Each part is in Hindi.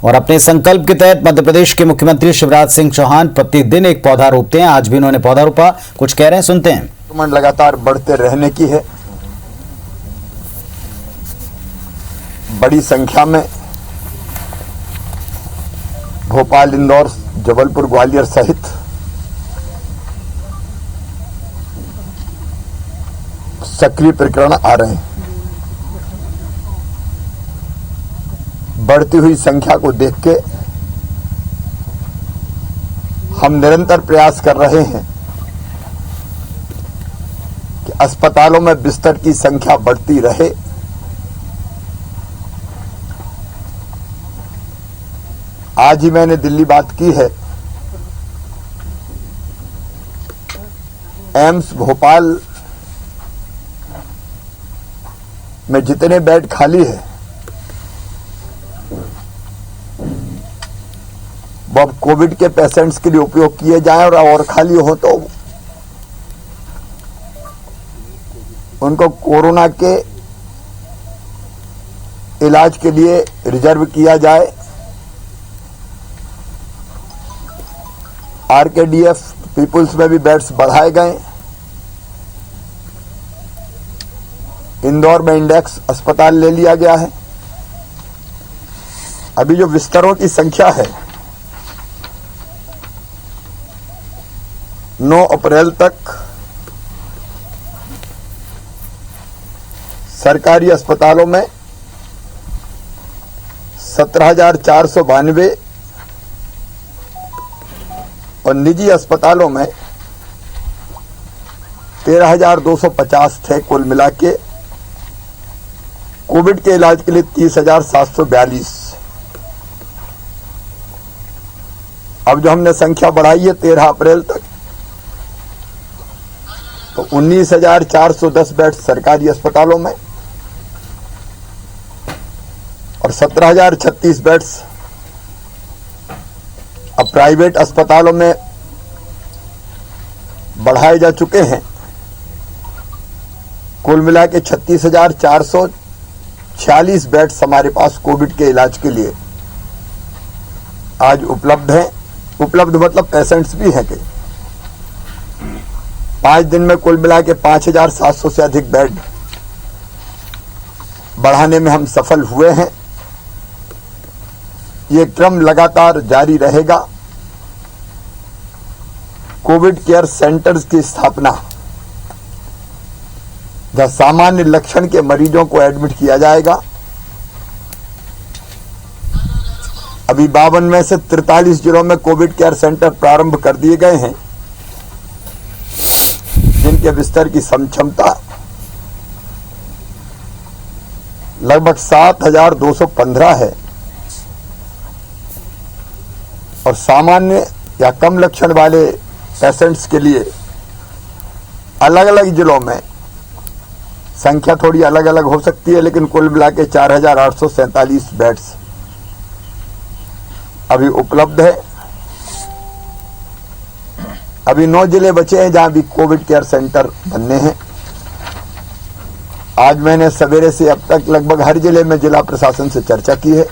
और अपने संकल्प के तहत मध्य प्रदेश के मुख्यमंत्री शिवराज सिंह चौहान प्रतिदिन एक पौधा रोपते हैं। आज भी उन्होंने पौधा रोपा, कुछ कह रहे हैं, सुनते हैं। संक्रमण लगातार बढ़ते रहने की है। बड़ी संख्या में भोपाल, इंदौर, जबलपुर, ग्वालियर सहित सक्रिय प्रकरण आ रहे हैं। बढ़ती हुई संख्या को देख के हम निरंतर प्रयास कर रहे हैं कि अस्पतालों में बिस्तर की संख्या बढ़ती रहे। आज ही मैंने दिल्ली बात की है। एम्स भोपाल में जितने बेड खाली है वो अब कोविड के पेशेंट्स के लिए उपयोग किए जाएं और खाली हो तो उनको कोरोना के इलाज के लिए रिजर्व किया जाए। आरकेडीएफ पीपुल्स में भी बेड्स बढ़ाए गए। इंदौर में इंडेक्स अस्पताल ले लिया गया है। अभी जो बिस्तरों की संख्या है 9 अप्रैल तक सरकारी अस्पतालों में 17,492 और निजी अस्पतालों में 13,250 थे। कुल मिला के कोविड के इलाज के लिए 30,742। अब जो हमने संख्या बढ़ाई है 13 अप्रैल तक, तो 19,410 बेड सरकारी अस्पतालों में और 17,036 बेड्स अब प्राइवेट अस्पतालों में बढ़ाए जा चुके हैं। कुल मिला के 36,446 बेड्स हमारे पास कोविड के इलाज के लिए आज उपलब्ध हैं। उपलब्ध मतलब पेशेंट्स भी हैं कि 5 दिन में कुल मिला के 5,700 से अधिक बेड बढ़ाने में हम सफल हुए हैं। ये क्रम लगातार जारी रहेगा। कोविड केयर सेंटर्स की स्थापना, जहां सामान्य लक्षण के मरीजों को एडमिट किया जाएगा। अभी 52 में से 43 जिलों में कोविड केयर सेंटर प्रारंभ कर दिए गए हैं, जिनके बिस्तर की क्षमता लगभग 7,215 है और सामान्य या कम लक्षण वाले पेशेंट्स के लिए अलग अलग जिलों में संख्या थोड़ी अलग अलग हो सकती है, लेकिन कुल मिला के 4,847 बेड्स अभी उपलब्ध है। अभी 9 जिले बचे हैं जहां भी कोविड केयर सेंटर बनने हैं। आज मैंने सवेरे से अब तक लगभग हर जिले में जिला प्रशासन से चर्चा की है,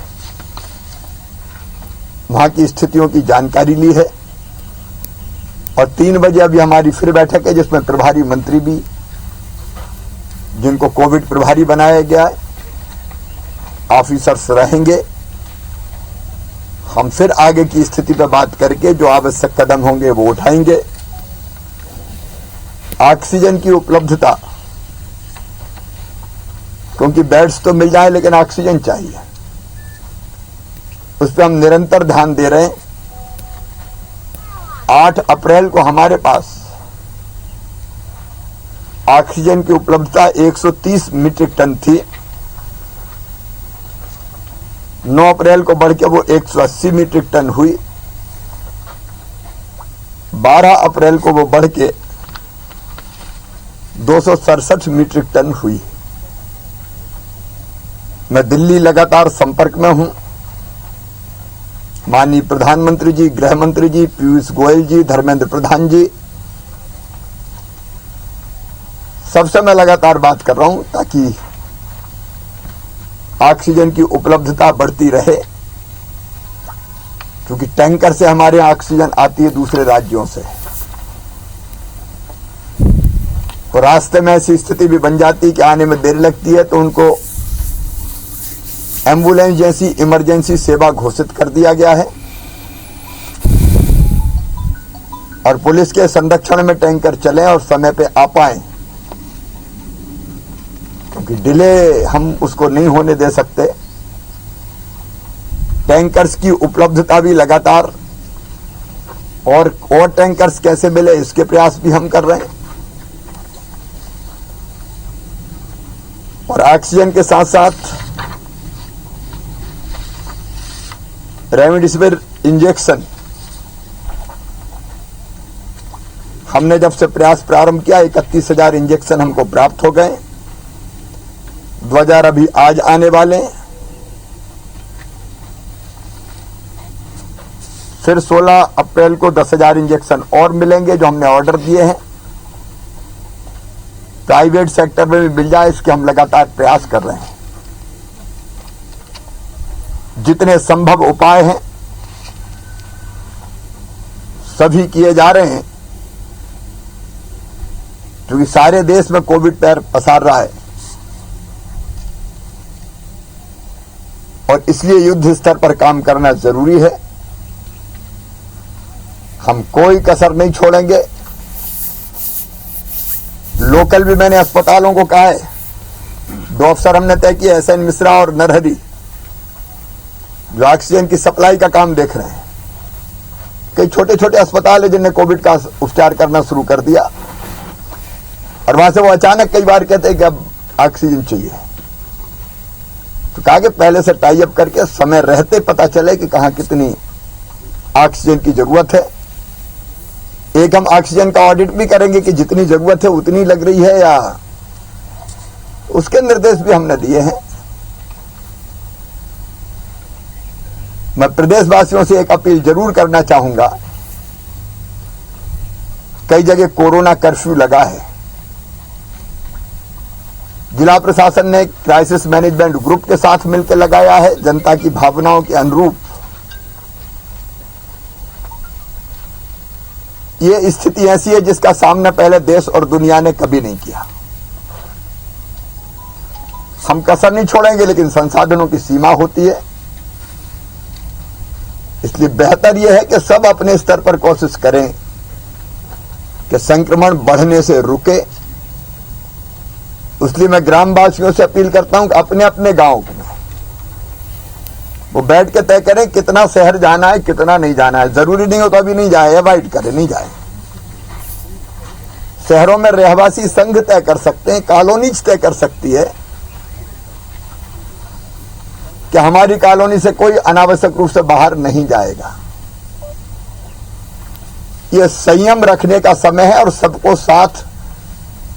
वहां की स्थितियों की जानकारी ली है और 3 बजे अभी हमारी फिर बैठक है, जिसमें प्रभारी मंत्री भी, जिनको कोविड प्रभारी बनाया गया है, ऑफिसर्स रहेंगे। हम फिर आगे की स्थिति पर बात करके जो आवश्यक कदम होंगे वो उठाएंगे। ऑक्सीजन की उपलब्धता, क्योंकि बेड्स तो मिल जाए लेकिन ऑक्सीजन चाहिए, उस पर हम निरंतर ध्यान दे रहे हैं। 8 अप्रैल को हमारे पास ऑक्सीजन की उपलब्धता 130 मीट्रिक टन थी। 9 अप्रैल को बढ़ के वो 180 मीट्रिक टन हुई। 12 अप्रैल को वो बढ़ के 267 मीट्रिक टन हुई। मैं दिल्ली लगातार संपर्क में हूं। माननीय प्रधानमंत्री जी, गृह मंत्री जी, पीयूष गोयल जी, धर्मेंद्र प्रधान जी, सबसे मैं लगातार बात कर रहा हूं ताकि ऑक्सीजन की उपलब्धता बढ़ती रहे। क्योंकि टैंकर से हमारे यहाँ ऑक्सीजन आती है दूसरे राज्यों से, तो रास्ते में ऐसी स्थिति भी बन जाती है कि आने में देर लगती है, तो उनको एम्बुलेंस जैसी इमरजेंसी सेवा घोषित कर दिया गया है और पुलिस के संरक्षण में टैंकर चले और समय पे आ पाए, क्योंकि डिले हम उसको नहीं होने दे सकते। टैंकर्स की उपलब्धता भी लगातार और टैंकर्स कैसे मिले इसके प्रयास भी हम कर रहे हैं और ऑक्सीजन के साथ साथ रेमडेसिविर इंजेक्शन हमने जब से प्रयास प्रारंभ किया 31,000 इंजेक्शन हमको प्राप्त हो गए। 2000 अभी आज आने वाले हैं, फिर 16 अप्रैल को 10,000 इंजेक्शन और मिलेंगे जो हमने ऑर्डर दिए हैं। प्राइवेट सेक्टर में भी मिल जाए इसके हम लगातार प्रयास कर रहे हैं। जितने संभव उपाय हैं सभी किए जा रहे हैं, क्योंकि सारे देश में कोविड पैर पसार रहा है और इसलिए युद्ध स्तर पर काम करना जरूरी है। हम कोई कसर नहीं छोड़ेंगे। लोकल भी मैंने अस्पतालों को कहा है, 2 अफसर हमने तय किए, एसएन मिश्रा और नरहरी, जो ऑक्सीजन की सप्लाई का काम देख रहे हैं। कई छोटे छोटे अस्पताल है जिनने कोविड का उपचार करना शुरू कर दिया और वहां से वो अचानक कई बार कहते हैं कि अब ऑक्सीजन चाहिए, तो कहा कि पहले से टाई अप करके समय रहते पता चले कि कहां कितनी ऑक्सीजन की जरूरत है। एक हम ऑक्सीजन का ऑडिट भी करेंगे कि जितनी जरूरत है उतनी लग रही है या, उसके निर्देश भी हमने दिए हैं। मैं प्रदेशवासियों से एक अपील जरूर करना चाहूंगा, कई जगह कोरोना कर्फ्यू लगा है। जिला प्रशासन ने क्राइसिस मैनेजमेंट ग्रुप के साथ मिलकर लगाया है, जनता की भावनाओं के अनुरूप। ये स्थिति ऐसी है जिसका सामना पहले देश और दुनिया ने कभी नहीं किया। हम कसर नहीं छोड़ेंगे, लेकिन संसाधनों की सीमा होती है, इसलिए बेहतर यह है कि सब अपने स्तर पर कोशिश करें कि संक्रमण बढ़ने से रुके। इसलिए मैं ग्रामवासियों से अपील करता हूं कि अपने अपने गांव में वो बैठ के तय करें कितना शहर जाना है कितना नहीं जाना है। जरूरी नहीं हो तो अभी नहीं जाए, अवॉइड करें, नहीं जाए। शहरों में रहवासी संघ तय कर सकते हैं, कॉलोनीज तय कर सकती है कि हमारी कॉलोनी से कोई अनावश्यक रूप से बाहर नहीं जाएगा। यह संयम रखने का समय है और सबको साथ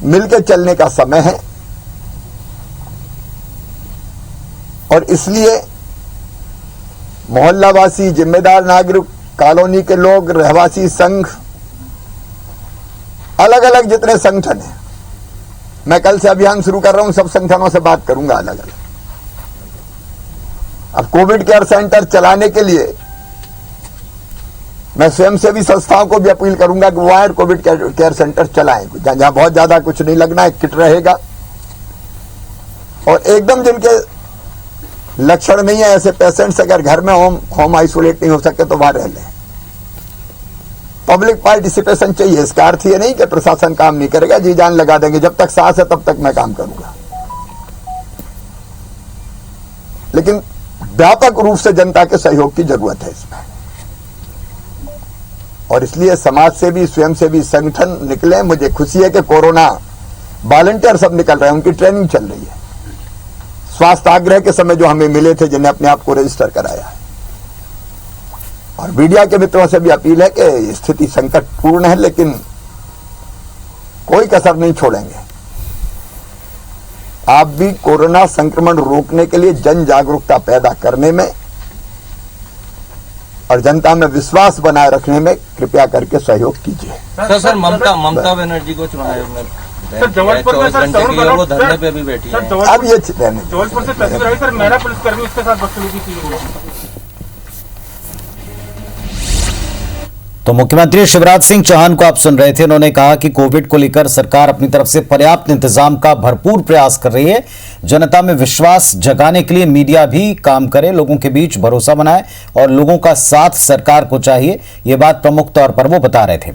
मिलकर चलने का समय है और इसलिए मोहल्लावासी, जिम्मेदार नागरिक, कॉलोनी के लोग, रहवासी संघ, अलग अलग जितने संगठन हैं, मैं कल से अभियान शुरू कर रहा हूं, सब संगठनों से बात करूंगा अलग अलग। अब कोविड केयर सेंटर चलाने के लिए मैं स्वयंसेवी संस्थाओं को भी अपील करूंगा कि वो आए कोविड केयर सेंटर चलाएं, जहां बहुत ज्यादा कुछ नहीं लगना है, किट रहेगा और एकदम जिनके लक्षण नहीं है ऐसे पेशेंट्स अगर घर में होम आइसोलेट नहीं हो सके तो वहां रह लें। पब्लिक पार्टिसिपेशन चाहिए। इसका अर्थ ये नहीं कि प्रशासन काम नहीं करेगा, जी जान लगा देंगे, जब तक सांस है तब तक मैं काम करूंगा, लेकिन व्यापक रूप से जनता के सहयोग की जरूरत है इसमें। और इसलिए समाज से भी, स्वयं से भी संगठन निकले। मुझे खुशी है कि कोरोना वॉलंटियर सब निकल रहे हैं, उनकी ट्रेनिंग चल रही है। स्वास्थ्य आग्रह के समय जो हमें मिले थे जिन्हें अपने आप को रजिस्टर कराया है। और मीडिया के मित्रों से भी अपील है कि स्थिति संकटपूर्ण है, लेकिन कोई कसर नहीं छोड़ेंगे। आप भी कोरोना संक्रमण रोकने के लिए जन जागरूकता पैदा करने में और जनता में विश्वास बनाए रखने में कृपया करके सहयोग कीजिए। सर ममता बनर्जी को चुनाव आयोग में सर जबलपुर में सर वो धरने पे भी बैठी है। अब ये जबलपुर से तस्वीर आई सर, महिला पुलिसकर्मी उसके साथ बदतमीजी की गई है। तो मुख्यमंत्री शिवराज सिंह चौहान को आप सुन रहे थे। उन्होंने कहा कि कोविड को लेकर सरकार अपनी तरफ से पर्याप्त इंतजाम का भरपूर प्रयास कर रही है। जनता में विश्वास जगाने के लिए मीडिया भी काम करे, लोगों के बीच भरोसा बनाए और लोगों का साथ सरकार को चाहिए। ये बात प्रमुख तौर पर वो बता रहे थे।